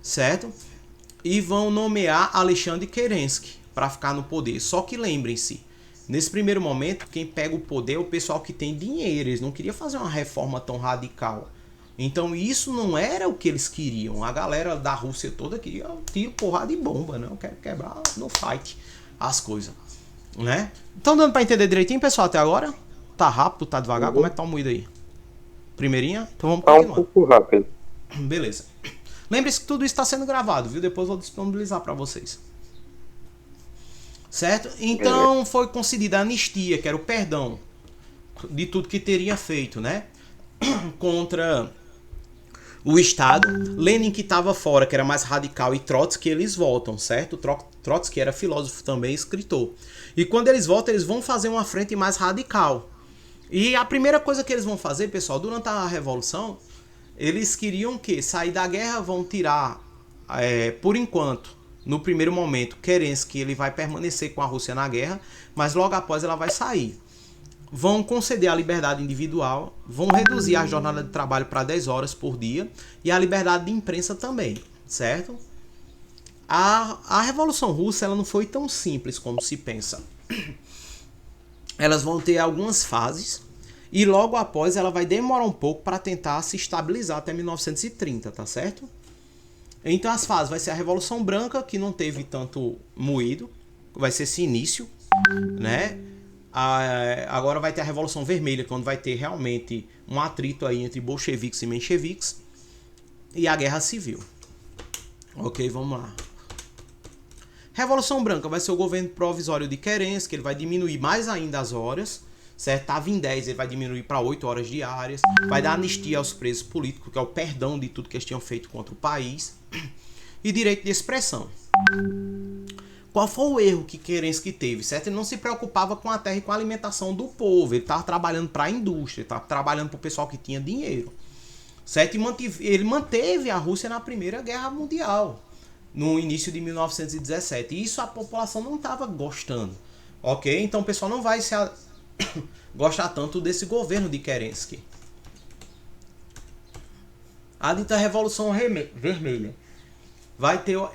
Certo? E vão nomear Alexandre Kerensky para ficar no poder. Só que lembrem-se, nesse primeiro momento, quem pega o poder é o pessoal que tem dinheiro. Eles não queriam fazer uma reforma tão radical. Então isso não era o que eles queriam. A galera da Rússia toda queria tiro, porrada e bomba, né? Eu quero quebrar no fight as coisas, né? Estão dando para entender direitinho, pessoal, até agora? Tá rápido, tá devagar? Como é que tá o moído aí? Primeirinha? Então vamos continuar. Tá um pouco rápido. Beleza. Lembre-se que tudo isso está sendo gravado, viu? Depois eu vou disponibilizar para vocês. Certo? Então foi concedida a anistia, que era o perdão de tudo que teria feito, né? Contra o Estado. Lenin, que estava fora, que era mais radical, e Trotsky, eles voltam, certo? Trotsky era filósofo também, escritor. E quando eles voltam, eles vão fazer uma frente mais radical. E a primeira coisa que eles vão fazer, pessoal, durante a Revolução, eles queriam que sair da guerra, vão tirar, por enquanto, no primeiro momento, Kerensky, ele vai permanecer com a Rússia na guerra, mas logo após ela vai sair. Vão conceder a liberdade individual, vão reduzir a jornada de trabalho para 10 horas por dia e a liberdade de imprensa também, certo? A Revolução Russa, ela não foi tão simples como se pensa. Elas vão ter algumas fases. E logo após ela vai demorar um pouco para tentar se estabilizar até 1930, tá certo? Então as fases vai ser a Revolução Branca, que não teve tanto moído, vai ser esse início, né? Agora vai ter a Revolução Vermelha, quando vai ter realmente um atrito aí entre bolcheviques e mencheviques. E a Guerra Civil. Ok, vamos lá. Revolução Branca vai ser o governo provisório de Kerensky, que ele vai diminuir mais ainda as horas, certo? Estava em 10, ele vai diminuir para 8 horas diárias, vai dar anistia aos presos políticos, que é o perdão de tudo que eles tinham feito contra o país, e direito de expressão. Qual foi o erro que Kerensky teve, certo? Ele não se preocupava com a terra e com a alimentação do povo, ele estava trabalhando para a indústria, ele estava trabalhando para o pessoal que tinha dinheiro, certo? E ele manteve a Rússia na Primeira Guerra Mundial, no início de 1917. E isso a população não estava gostando. Ok? Então o pessoal não vai gostar tanto desse governo de Kerensky. A dita Revolução Vermelha vai ter o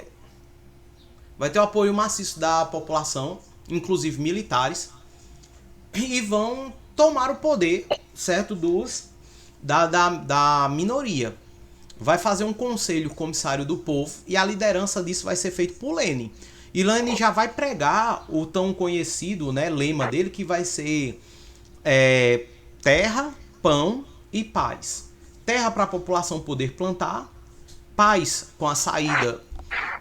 apoio maciço da população, inclusive militares, e vão tomar o poder, certo, da minoria. Vai fazer um conselho comissário do povo e a liderança disso vai ser feito por Lenin. E Lenin já vai pregar o tão conhecido, né, lema dele, que vai ser terra, pão e paz. Terra para a população poder plantar, paz com a saída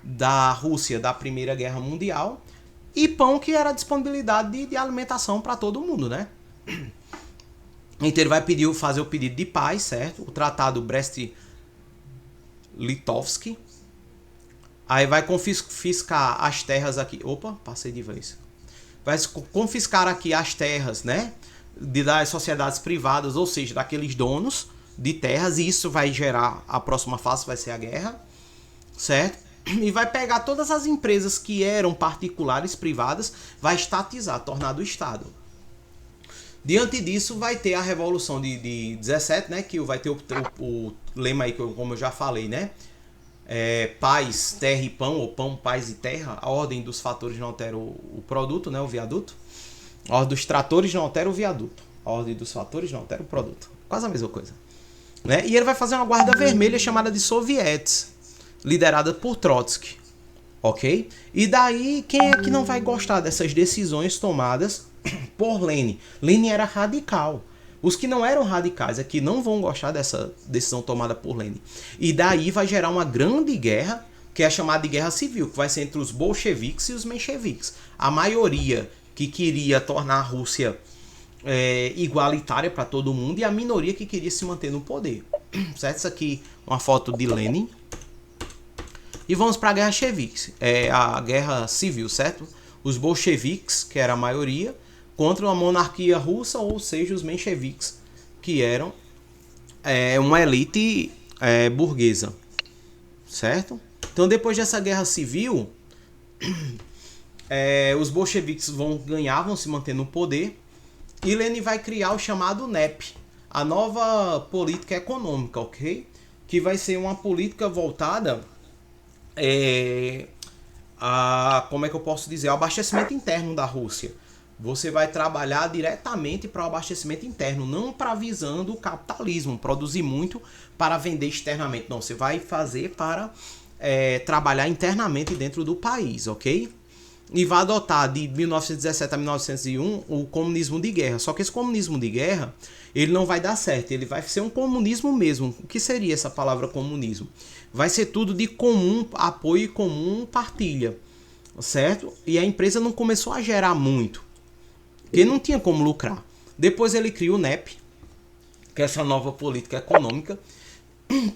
da Rússia da Primeira Guerra Mundial e pão, que era a disponibilidade de alimentação para todo mundo, né? Então ele vai fazer o pedido de paz, certo? O Tratado Brest-Litovsk. Aí vai confiscar as terras aqui. Opa, passei de vez. Vai confiscar aqui as terras, né? Das sociedades privadas, ou seja, daqueles donos de terras. E isso vai gerar, a próxima fase vai ser a guerra, certo? E vai pegar todas as empresas que eram particulares, privadas, vai estatizar, tornar do Estado. Diante disso, vai ter a Revolução de 17, né? Que vai ter o lema aí, como eu já falei, né? Paz, terra e pão, ou pão, paz e terra. A ordem dos fatores não altera o produto, né? O viaduto. A ordem dos tratores não altera o viaduto. A ordem dos fatores não altera o produto. Quase a mesma coisa, né? E ele vai fazer uma guarda vermelha chamada de Soviets, liderada por Trotsky. Ok? E daí, quem é que não vai gostar dessas decisões tomadas por Lenin? Lenin era radical. Os que não eram radicais aqui não vão gostar dessa decisão tomada por Lenin. E daí vai gerar uma grande guerra, que é chamada de Guerra Civil, que vai ser entre os bolcheviques e os mencheviques. A maioria que queria tornar a Rússia igualitária para todo mundo, e a minoria que queria se manter no poder. Certo? Isso aqui é uma foto de Lenin. E vamos para a Guerra a Guerra Civil, certo? Os bolcheviques, que era a maioria, contra a monarquia russa, ou seja, os mencheviques, que eram uma elite burguesa, certo? Então, depois dessa Guerra Civil, os bolcheviques vão se manter no poder, e Lenin vai criar o chamado NEP, a nova política econômica, ok? Que vai ser uma política voltada como é que eu posso dizer, ao abastecimento interno da Rússia. Você vai trabalhar diretamente para o abastecimento interno, não para visando o capitalismo, produzir muito para vender externamente. Não, você vai fazer para trabalhar internamente dentro do país, ok? E vai adotar de 1917 a 1901 o comunismo de guerra. Só que esse comunismo de guerra, ele não vai dar certo, ele vai ser um comunismo mesmo. O que seria essa palavra comunismo? Vai ser tudo de comum apoio e comum partilha, certo? E a empresa não começou a gerar muito, porque não tinha como lucrar. Depois ele cria o NEP, que é essa nova política econômica,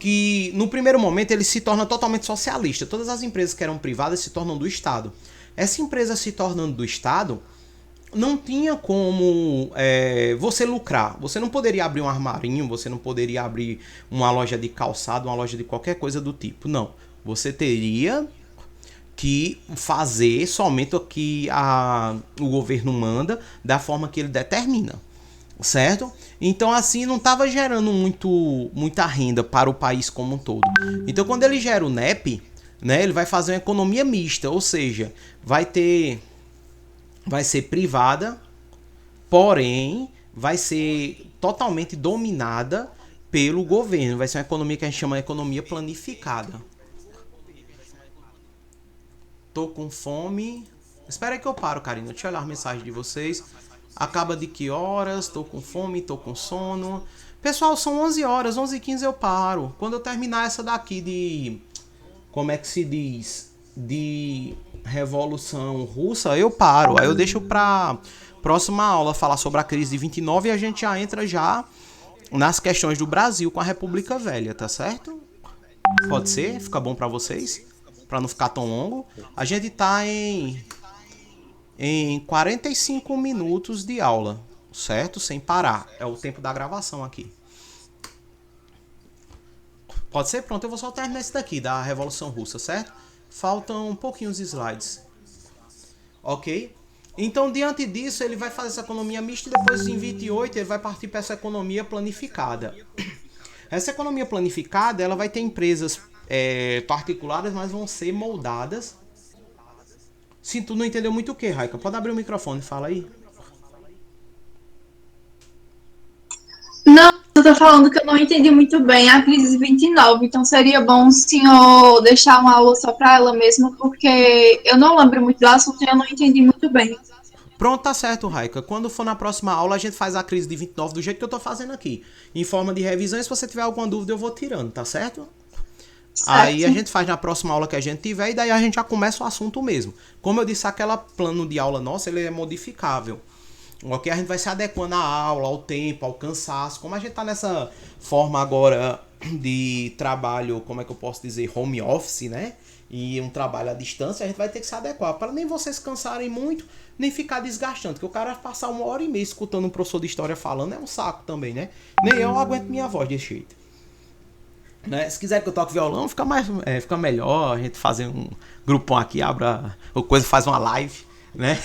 que no primeiro momento ele se torna totalmente socialista. Todas as empresas que eram privadas se tornam do Estado. Essa empresa se tornando do Estado, não tinha como você lucrar. Você não poderia abrir um armarinho, você não poderia abrir uma loja de calçado, uma loja de qualquer coisa do tipo. Não. Você teria que fazer somente o que o governo manda, da forma que ele determina. Certo? Então assim não estava gerando muita renda para o país como um todo. Então quando ele gera o NEP, né, ele vai fazer uma economia mista, ou seja, vai ser privada, porém vai ser totalmente dominada pelo governo. Vai ser uma economia que a gente chama de economia planificada. Tô com fome. Espera aí que eu paro, Karina. Deixa eu olhar a mensagem de vocês. Acaba de que horas? Tô com fome, tô com sono. Pessoal, são 11 horas, 11h15 eu paro. Quando eu terminar essa daqui de... Como é que se diz? De Revolução Russa, eu paro. Aí eu deixo pra próxima aula falar sobre a crise de 29 e a gente já entra já nas questões do Brasil com a República Velha, tá certo? Pode ser? Fica bom pra vocês? Pra não ficar tão longo. A gente tá em 45 minutos de aula, certo? Sem parar. É o tempo da gravação aqui. Pode ser? Pronto, eu vou só terminar esse daqui, da Revolução Russa, certo? Faltam um pouquinho os slides. Ok? Então, diante disso, ele vai fazer essa economia mista e depois, em 28, ele vai partir para essa economia planificada. Essa economia planificada, ela vai ter empresas particulares, mas vão ser moldadas. Se tu não entendeu muito o que, Raika, pode abrir o microfone e fala aí. Não, eu tô falando que eu não entendi muito bem a crise 29, então seria bom o senhor deixar uma aula só para ela mesma, porque eu não lembro muito do assunto e eu não entendi muito bem. Pronto, tá certo, Raika. Quando for na próxima aula, a gente faz a crise de 29 do jeito que eu tô fazendo aqui. Em forma de revisão, e se você tiver alguma dúvida, eu vou tirando, tá certo? Aí a gente faz na próxima aula que a gente tiver e daí a gente já começa o assunto mesmo. Como eu disse, aquele plano de aula nosso, ele é modificável. Ok? A gente vai se adequando à aula, ao tempo, ao cansaço. Como a gente tá nessa forma agora de trabalho, como é que eu posso dizer, home office, né? E um trabalho à distância, a gente vai ter que se adequar. Para nem vocês cansarem muito, nem ficar desgastante. Porque o cara passar 1h30 escutando um professor de história falando é um saco também, né? Nem eu aguento minha voz desse jeito. Né? Se quiser que eu toque violão, fica melhor. A gente fazer um grupão aqui, abra ou coisa, faz uma live, né?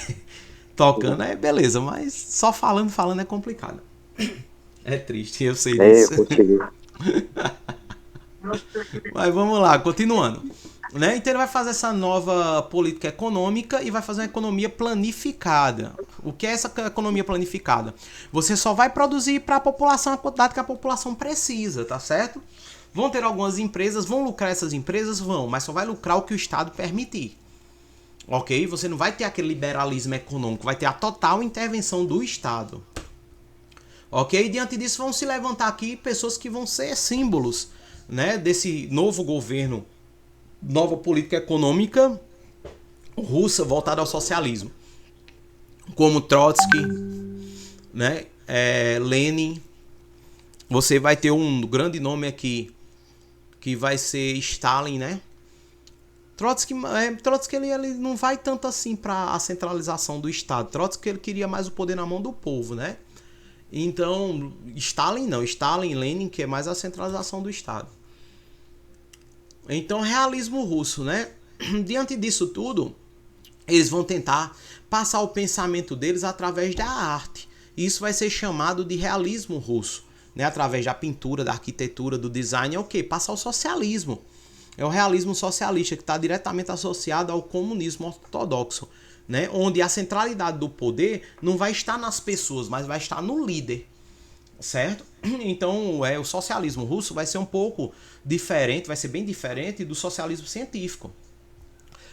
Tocando, beleza, mas só falando é complicado. É triste, eu sei disso. Eu consegui. Mas vamos lá, continuando. Né? Então ele vai fazer essa nova política econômica e vai fazer uma economia planificada. O que é essa economia planificada? Você só vai produzir para a população a quantidade que a população precisa, tá certo? Vão ter algumas empresas, vão lucrar essas empresas? Vão, mas só vai lucrar o que o Estado permitir. Ok? Você não vai ter aquele liberalismo econômico, vai ter a total intervenção do Estado. Ok? E diante disso vão se levantar aqui pessoas que vão ser símbolos, né, desse novo governo, nova política econômica russa voltada ao socialismo. Como Trotsky, né, Lenin. Você vai ter um grande nome aqui, que vai ser Stalin, né? Trotsky ele não vai tanto assim para a centralização do Estado. Trotsky ele queria mais o poder na mão do povo, né? Então, Stalin e Lenin, que é mais a centralização do Estado. Então, realismo russo, né? Diante disso tudo, eles vão tentar passar o pensamento deles através da arte. Isso vai ser chamado de realismo russo, né? Através da pintura, da arquitetura, do design, é o quê? Passar o socialismo. É o realismo socialista que está diretamente associado ao comunismo ortodoxo, né? Onde a centralidade do poder não vai estar nas pessoas, mas vai estar no líder, certo? Então, o socialismo russo vai ser um pouco diferente, vai ser bem diferente do socialismo científico.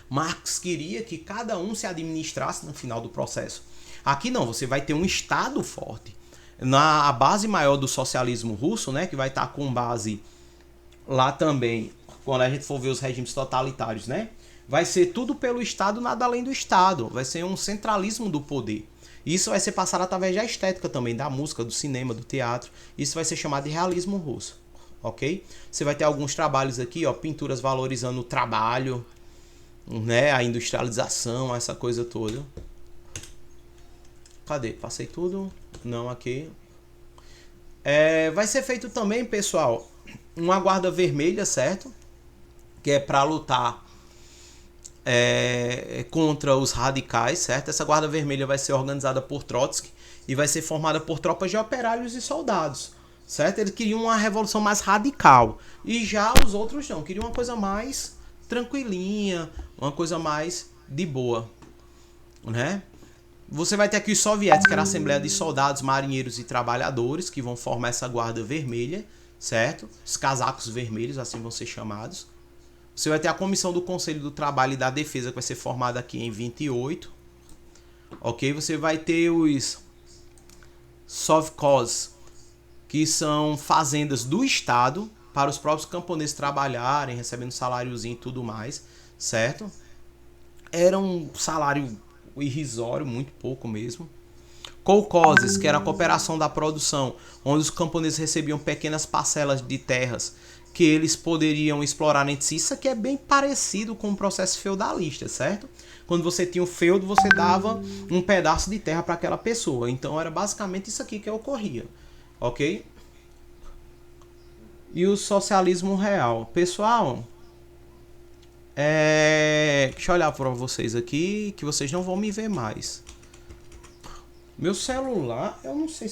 Marx queria que cada um se administrasse no final do processo. Aqui não, você vai ter um Estado forte. A base maior do socialismo russo, né, que vai estar com base lá também, quando a gente for ver os regimes totalitários, né? Vai ser tudo pelo Estado, nada além do Estado. Vai ser um centralismo do poder. Isso vai ser passado através da estética também, da música, do cinema, do teatro. Isso vai ser chamado de realismo russo, ok? Você vai ter alguns trabalhos aqui, ó, pinturas valorizando o trabalho, né? A industrialização, essa coisa toda. Cadê? Passei tudo? Não, aqui. Vai ser feito também, pessoal, uma guarda vermelha, certo? Que é para lutar contra os radicais, certo? Essa guarda vermelha vai ser organizada por Trotsky e vai ser formada por tropas de operários e soldados, certo? Eles queriam uma revolução mais radical e já os outros não, queriam uma coisa mais tranquilinha, uma coisa mais de boa, né? Você vai ter aqui os soviéticos, que era a Assembleia de Soldados, Marinheiros e Trabalhadores, que vão formar essa guarda vermelha, certo? Os casacos vermelhos, assim vão ser chamados. Você vai ter a Comissão do Conselho do Trabalho e da Defesa, que vai ser formada aqui em 28. Ok? Você vai ter os sovkhozs, que são fazendas do Estado para os próprios camponeses trabalharem, recebendo saláriozinho e tudo mais, certo? Era um salário irrisório, muito pouco mesmo. Kolkhozes, que era a cooperação da produção, onde os camponeses recebiam pequenas parcelas de terras que eles poderiam explorar entre si. Isso aqui é bem parecido com o processo feudalista, certo? Quando você tinha o feudo, você dava um pedaço de terra para aquela pessoa. Então era basicamente isso aqui que ocorria, ok? E o socialismo real. Pessoal, deixa eu olhar para vocês aqui, que vocês não vão me ver mais. Meu celular, eu não sei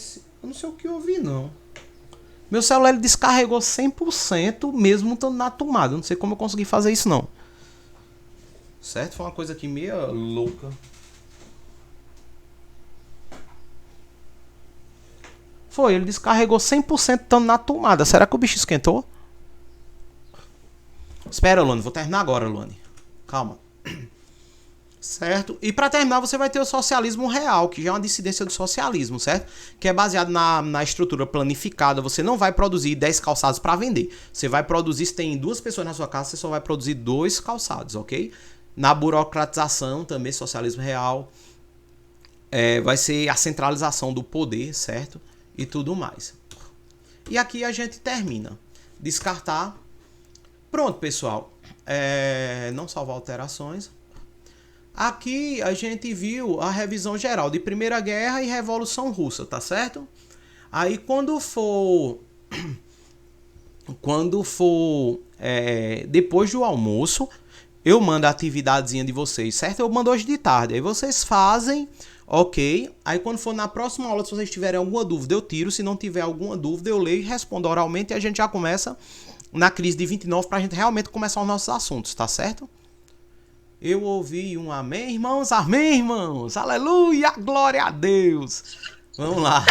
o que houve não. Meu celular ele descarregou 100% mesmo estando na tomada. Eu não sei como eu consegui fazer isso não. Certo? Foi uma coisa aqui meio louca. Foi, ele descarregou 100% estando na tomada. Será que o bicho esquentou? Espera, Luane, vou terminar agora, Luane. Calma. Certo? E para terminar, você vai ter o socialismo real, que já é uma dissidência do socialismo, certo? Que é baseado na estrutura planificada. Você não vai produzir 10 calçados para vender. Você vai produzir, se tem 2 pessoas na sua casa, você só vai produzir 2 calçados, ok? Na burocratização, também socialismo real, vai ser a centralização do poder, certo? E tudo mais. E aqui a gente termina. Descartar. Pronto, pessoal. Não salvar alterações. Aqui a gente viu a revisão geral de Primeira Guerra e Revolução Russa, tá certo? Aí quando for depois do almoço, eu mando a atividadezinha de vocês, certo? Eu mando hoje de tarde, aí vocês fazem, ok? Aí quando for na próxima aula, se vocês tiverem alguma dúvida, eu tiro. Se não tiver alguma dúvida, eu leio e respondo oralmente e a gente já começa na crise de 29 pra gente realmente começar os nossos assuntos, tá certo? Eu ouvi um amém, irmãos, amém, irmãos, aleluia, glória a Deus. Vamos lá.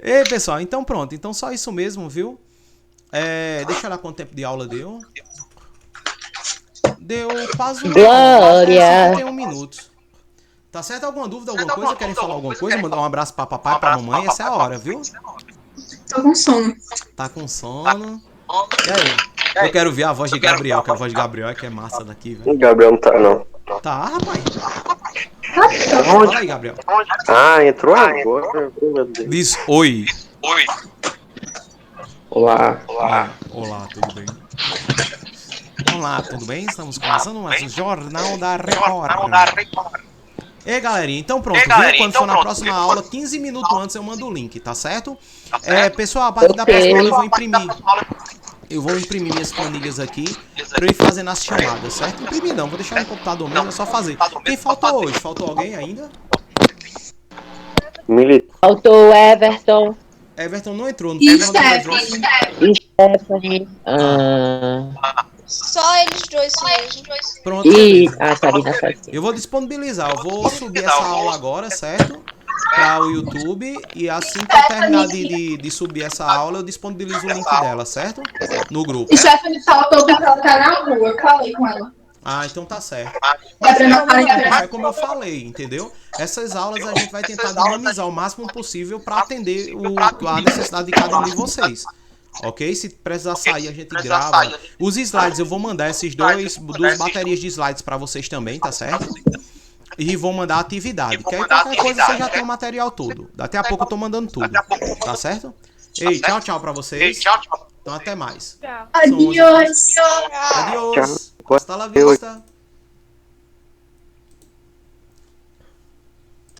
Ei, pessoal, então pronto, então só isso mesmo, viu? Deixa eu olhar quanto tempo de aula deu. Deu quase Glória. 51 minutos. Tá certo? Alguma dúvida, alguma coisa? Querem falar alguma coisa? Mandar um abraço pra papai, pra mamãe, essa é a hora, viu? Tô com sono. Tá com sono. E aí? Eu quero ver a voz de Gabriel, que a voz de Gabriel é que é massa daqui, velho. O Gabriel não tá, não. Tá, rapaz. Fala aí, Gabriel. Ah, entrou agora. Meu Deus. Diz oi. Olá. Olá, tudo bem? Olá, tudo bem? Estamos começando mais um Jornal da Record. E galerinha, então pronto, viu? Quando for na próxima aula, 15 minutos antes eu mando o link, tá certo? Pessoal, a partir da próxima aula eu vou imprimir minhas planilhas aqui pra eu ir fazendo as chamadas, certo? Imprimir não, vou deixar no computador mesmo, é só fazer. Quem faltou hoje? Faltou alguém ainda? Faltou o Everton. Everton não entrou no Stephanie. Só eles dois mesmo. Pronto, E beleza. a Sarina faz. Eu vou disponibilizar, eu vou subir essa aula agora, certo? Para o YouTube. E assim que eu terminar de subir essa aula, eu disponibilizo o link dela, certo? No grupo. Stephanie faltou pra colocar na rua, eu falei com ela. Ah, então tá certo. É Como eu falei, entendeu? Essas aulas a gente vai tentar dinamizar o máximo possível para atender a necessidade de cada um de vocês. Ok? Se precisar sair, a gente grava. Os slides, eu vou mandar esses duas baterias de slides para vocês também, tá certo? E vou mandar a atividade. Que aí qualquer coisa você já tem o material todo. Daqui a pouco eu tô mandando tudo. Tá certo? Ei, tchau pra vocês. Então até mais. Adiós. Adiós. Hasta la vista.